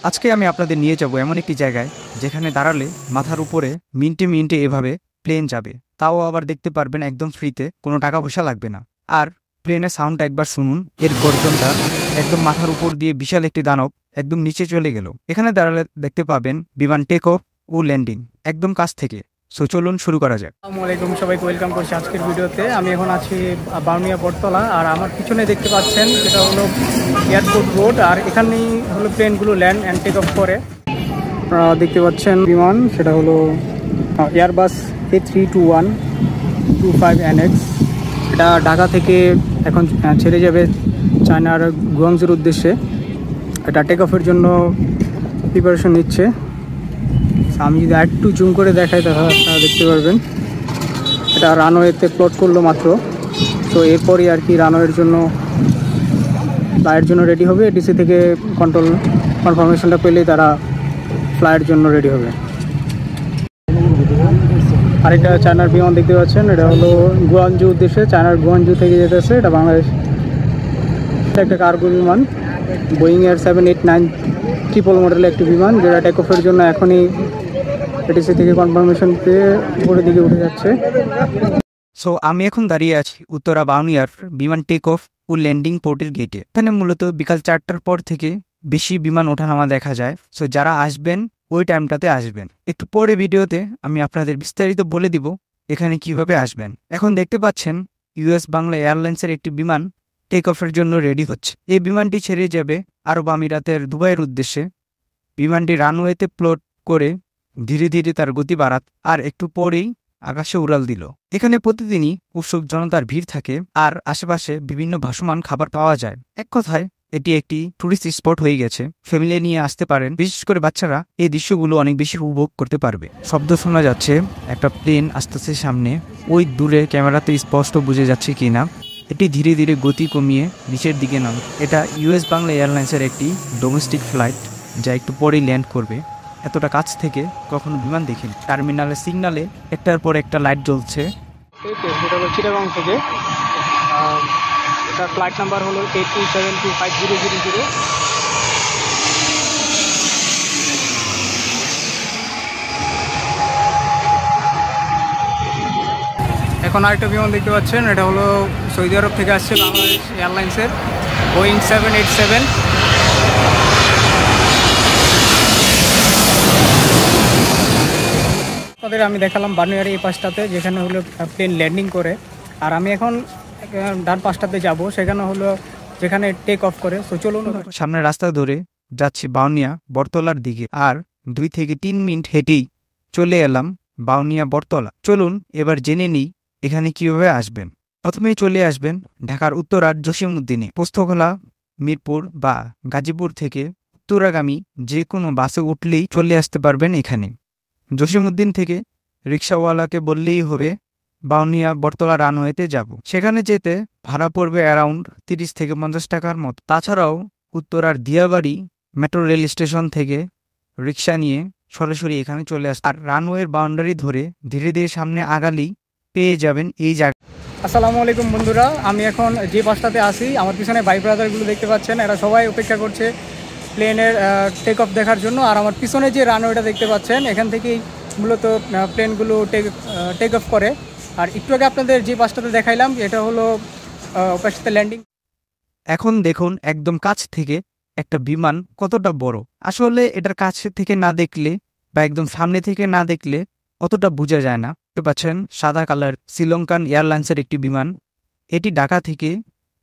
আজকে আমি আপনাদের নিয়ে যাব এমন একটি জায়গায় যেখানে দাঁড়ালে মাথার উপরে মিনিটে মিনিটে এভাবে প্লেন যাবে, তাও আবার দেখতে পারবেন একদম ফ্রিতে, কোনো টাকা পয়সা লাগবে না। আর প্লেনের সাউন্ডটা একবার শুনুন, এর গর্জনটা একদম মাথার উপর দিয়ে বিশাল একটি দানব একদম নিচে চলে গেল। এখানে দাঁড়ালে দেখতে পাবেন বিমান টেক অফ ও ল্যান্ডিং একদম কাছ থেকে। সো চলুন শুরু করা যাক। আসসালামু আলাইকুম, সবাইকে ওয়েলকাম করছি আজকের ভিডিওতে। আমি এখন আছি বাউনিয়া বটতলা, আর আমার পিছনে দেখতে পাচ্ছেন এটা হলো এয়ারপোর্ট রোড, আর এখানেই হলো প্লেনগুলো ল্যান্ড অ্যান্ড টেক অফ করে। আপনারা দেখতে পাচ্ছেন বিমান, সেটা হলো এয়ারবাস A321-25NX। এটা ঢাকা থেকে এখন ছেড়ে যাবে চায়নার গুয়াংজুর উদ্দেশ্যে। এটা টেক অফের জন্য প্রিপারেশন নিচ্ছে। আমি যদি একটু জুম করে দেখাই তাহলে আপনারা দেখতে পারবেন এটা রানওয়েতে প্লট করলো মাত্র। তো এরপরই আর কি রানওয়ের জন্য ফ্লাইয়ের জন্য রেডি হবে। এটিসি থেকে কনফার্মেশনটা পেলেই তারা ফ্লাইয়ের জন্য রেডি হবে। আরেকটা চায়নার বিমান দেখতে পাচ্ছেন, এটা হলো গুয়াংজু উদ্দেশ্যে, চায়নার গুয়াংজু থেকে যেতেছে। এটা বাংলাদেশ একটা কার্গো বিমান, বোয়িং এর 789 ট্রিপল মডেলের একটি বিমান, যেটা টেক অফের জন্য এখনই এটিসি থেকে কনফার্মেশন পেয়ে উপরের দিকে উঠে যাচ্ছে। সো আমি এখন দাঁড়িয়ে আছি উত্তরা বাউনিয়ার বিমান টেক অফ ও ল্যান্ডিং পোর্টের গেটে। এখানে মূলত বিকাল 4টার পর থেকে বেশি বিমান ওঠানামা দেখা যায়। সো যারা আসবেন ওই টাইমটাতে আসবেন। একটু পরে ভিডিওতে আমি আপনাদের বিস্তারিত বলে দিব এখানে কিভাবে আসবেন। এখন দেখতে পাচ্ছেন ইউএস বাংলা এয়ারলাইন্সের একটি বিমান টেক অফের জন্য রেডি হচ্ছে। এই বিমানটি ছেড়ে যাবে আরব আমিরাতের দুবাইয়ের উদ্দেশ্যে। বিমানটি রানওয়েতে প্লট করে ধীরে ধীরে তার গতি বাড়াত, আর একটু পরেই আকাশে উড়াল দিল। এখানে প্রতিদিনই উৎসুক জনতার ভিড় থাকে, আর আশেপাশে বিভিন্ন ভাসমান খাবার পাওয়া যায়। এক কথায় এটি একটি টুরিস্ট স্পট হয়ে গেছে। ফ্যামিলি নিয়ে আসতে পারেন, বিশেষ করে বাচ্চারা এই দৃশ্যগুলো অনেক বেশি উপভোগ করতে পারবে। শব্দ শোনা যাচ্ছে, একটা প্লেন আসতেছে সামনে, ওই দূরে ক্যামেরাতে স্পষ্ট বুঝে যাচ্ছে কিনা। এটি ধীরে ধীরে গতি কমিয়ে নিচের দিকে নামে। এটা ইউএস বাংলা এয়ারলাইন্সের একটি ডোমেস্টিক ফ্লাইট, যা একটু পরেই ল্যান্ড করবে। এতটা কাছ থেকে কখনো বিমান দেখিনি। টার্মিনালের সিগনালে একটার পর একটা লাইট জ্বলছে। এটা হলো চিটাগং থেকে, এটা ফ্লাইট নাম্বার হলো 82725000। এখন আরেকটা বিমান দেখতে পাচ্ছেন, এটা হলো সৌদি আরব থেকে আসছে বাংলাদেশ এয়ারলাইন্সের বোয়িং 787। আমি দেখালাম বানুয়ারি এই পাশটাতে, যেখানে হলো প্লেন ল্যান্ডিং করে। আর আমি এখন ডান পাশটাতে যাব, সেখানে হলো যেখানে টেক অফ করে। তো চলুন সামনের রাস্তা ধরে যাচ্ছি বাউনিয়া বটতলার দিকে, আর 2 থেকে 3 মিনিট হেঁটেই চলে এলাম বাউনিয়া বটতলা। চলুন এবার জেনে নিই এখানে কিভাবে আসবেন। প্রথমেই চলে আসবেন ঢাকার উত্তরার জসিমউদ্দিনে। পোস্তগোলা, মিরপুর বা গাজীপুর থেকে উত্তরাগামী যে কোনো বাসে উঠলেই চলে আসতে পারবেন এখানে। জসিমউদ্দিন থেকে রিক্সাওয়ালাকে বললেই হবে বাউনিয়া বটতলা রানওয়েতে যাব। সেখানে যেতে ভাড়া পড়বে অ্যারাউন্ড 30 থেকে 50 টাকার মতো। তাছাড়াও উত্তরার দিয়াবাড়ি মেট্রো রেল স্টেশন থেকে রিক্সা নিয়ে সরাসরি এখানে চলে আসে। আর রানওয়ের বাউন্ডারি ধরে ধীরে ধীরে সামনে আগালেই পেয়ে যাবেন এই জায়গা। আসসালামু আলাইকুম বন্ধুরা, আমি এখন যে বাসটাতে আসি, আমার পিছনে ভাই ব্রাদারগুলো দেখতে পাচ্ছেন, এরা সবাই অপেক্ষা করছে প্লেনের টেক অফ দেখার জন্য। আর আমার পিছনে যে রানওয়েটা দেখতে পাচ্ছেন, এখান থেকেই মূলত প্লেনগুলো টেক অফ করে। আর একটু আগে আপনাদের যে বাসটাতে দেখাইলাম, এটা হলো পাশে ল্যান্ডিং। এখন দেখুন একদম কাছ থেকে একটা বিমান কতটা বড়। আসলে এটার কাছ থেকে না দেখলে বা একদম সামনে থেকে না দেখলে অতটা বোঝা যায় না। দেখতে পাচ্ছেন সাদা কালার শ্রীলঙ্কান এয়ারলাইন্সের একটি বিমান। এটি ঢাকা থেকে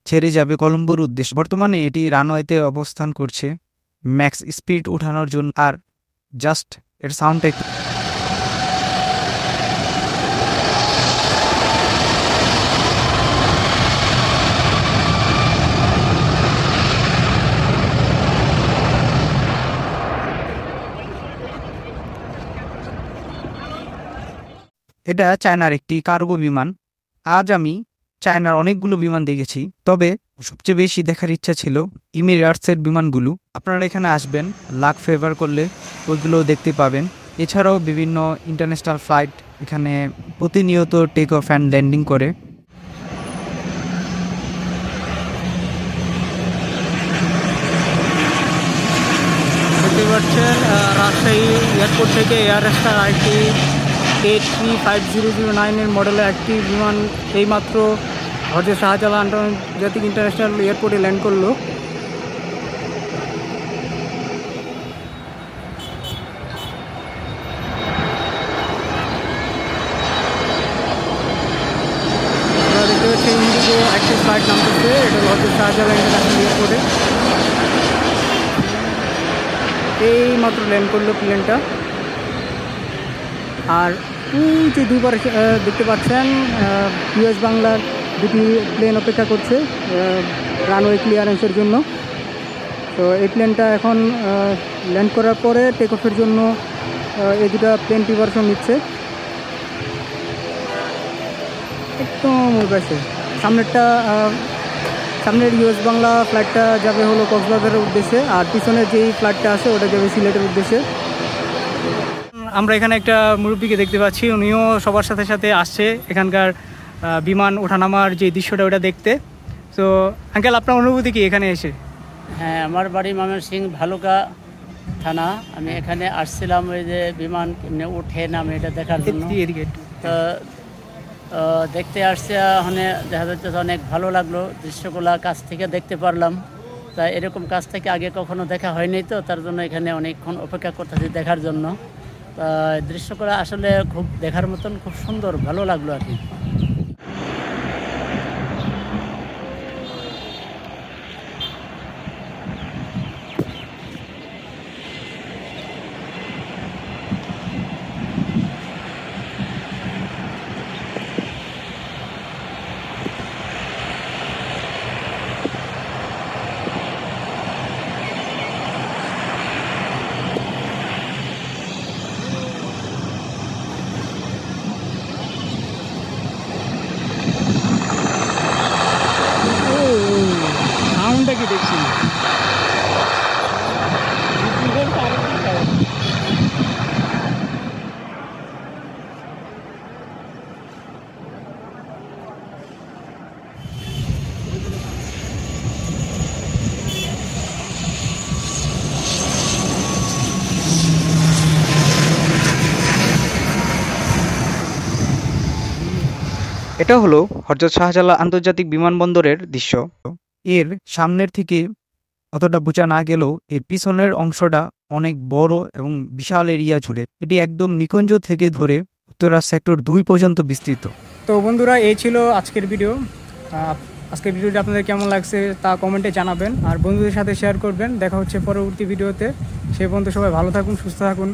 ছেড়ে যাবে কলম্বোর উদ্দেশ্যে। বর্তমানে এটি রানওয়েতে অবস্থান করছে ম্যাক্স স্পিড ওঠানোর জন্য। আর জাস্ট এর সাউন্ডটা একটু এটা চায়নার একটি কার্গো বিমান। আজ আমি চায়নার অনেকগুলো বিমান দেখেছি, তবে সবচেয়ে বেশি দেখার ইচ্ছা ছিল ইমিরেটসের বিমানগুলো। আপনারা এখানে আসবেন, লাক ফেভার করলে ওইগুলো দেখতে পাবেন। এছাড়াও বিভিন্ন ইন্টারন্যাশনাল ফ্লাইট এখানে প্রতিনিয়ত টেক অফ অ্যান্ড ল্যান্ডিং করে। পাচ্ছেন রাজশাহী এয়ারপোর্ট থেকে এয়ার স্টার আইটি 835009 মডেলের একটি বিমান এইমাত্র হযরত শাহজালাল আন্তর্জাতিক ইন্টারন্যাশনাল এয়ারপোর্টে ল্যান্ড করলো। দেখতে পাচ্ছি ইন্ডিগো একটি ফ্লাইট নামতেছে, এটা হলো হযরত শাহজালাল ইন্টারন্যাশনাল এয়ারপোর্টে। এই মাত্র ল্যান্ড করলো প্লেনটা। আর যে দুবার দেখতে পাচ্ছেন ইউএস বাংলার দুটি প্লেন অপেক্ষা করছে রানওয়ে ক্লিয়ারেন্সের জন্য। তো এই প্লেনটা এখন ল্যান্ড করার পরে টেক অফের জন্য এই দুটা প্লেন প্রিপারেশন নিচ্ছে। একদম ওই পাশে সামনের ইউএস বাংলা ফ্লাইটটা যাবে হলো কক্সবাজারের উদ্দেশ্যে, আর পিছনের যেই ফ্লাইটটা আছে ওটা যাবে সিলেটের উদ্দেশ্যে। আমরা এখানে একটা মুরব্বীকে দেখতে পাচ্ছি, উনিও সবার সাথে সাথে আসছে এখানকার বিমান ওঠানামার যে দৃশ্যটা ওটা দেখতে। তো আঙ্কেল, আপনার অনুভূতি কি এখানে এসে? হ্যাঁ, আমার বাড়ি ময়মনসিংহ ভালুকা থানা। আমি এখানে আসছিলাম ওই যে বিমান কেমনে ওঠে নামে এটা দেখার জন্য। তো দেখতে আসছে, ওখানে দেখা যাচ্ছে অনেক ভালো লাগলো, দৃশ্যগুলা কাছ থেকে দেখতে পারলাম। তা এরকম কাছ থেকে আগে কখনো দেখা হয়নি, তো তার জন্য এখানে অনেকক্ষণ অপেক্ষা করতেছি দেখার জন্য। তা দৃশ্যগুলো আসলে খুব দেখার মতন, খুব সুন্দর, ভালো লাগলো আর কি। সাউন্ডটা কি দেখছি? এটা হলো হযরত শাহজালাল আন্তর্জাতিক বিমানবন্দরের দৃশ্য। এর সামনের থেকে অতটা বোঝা না গেলেও এর পিছনের অংশটা অনেক বড় এবং বিশাল এরিয়া জুড়ে। এটি একদম নিকুঞ্জ থেকে ধরে উত্তরা সেক্টর 2 পর্যন্ত বিস্তৃত। তো বন্ধুরা, এই ছিল আজকের ভিডিও। আজকের ভিডিওটা আপনাদের কেমন লাগছে তা কমেন্টে জানাবেন, আর বন্ধুদের সাথে শেয়ার করবেন। দেখা হচ্ছে পরবর্তী ভিডিওতে। সে পর্যন্ত সবাই ভালো থাকুন, সুস্থ থাকুন।